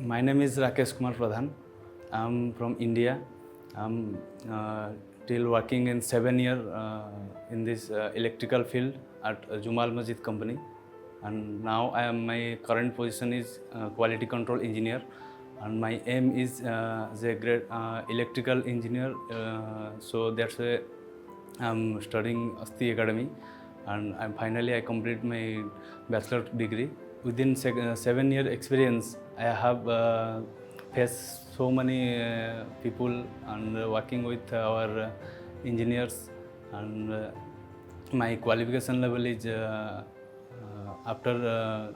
My name is Rakesh Kumar Pradhan. I'm from India. I'm still working in 7 years in this electrical field at Jumal Masjid company. And now my current position is quality control engineer. And my aim is as a great electrical engineer. So that's why I'm studying ASTI Academy. And finally I complete my bachelor degree. Within 7 year experience, I have faced so many people and working with our engineers, and my qualification level is after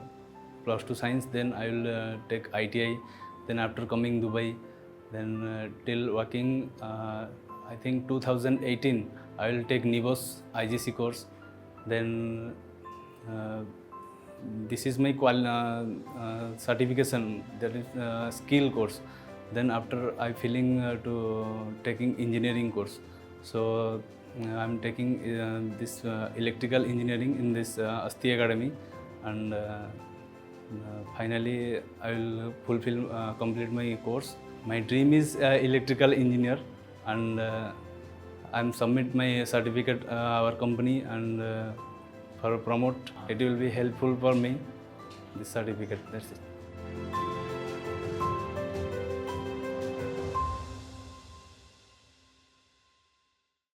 plus 2 science, then I will take ITI, then after coming Dubai, then till working I think 2018 I will take NIBOS IGC course, then this is my certification, that is skill course. Then after I feeling to taking engineering course, so I'm taking this electrical engineering in this ASTI Academy, and finally I will complete my course. My dream is electrical engineer, and I'm submit my certificate our company, and for promote, it will be helpful for me, this certificate. That's it.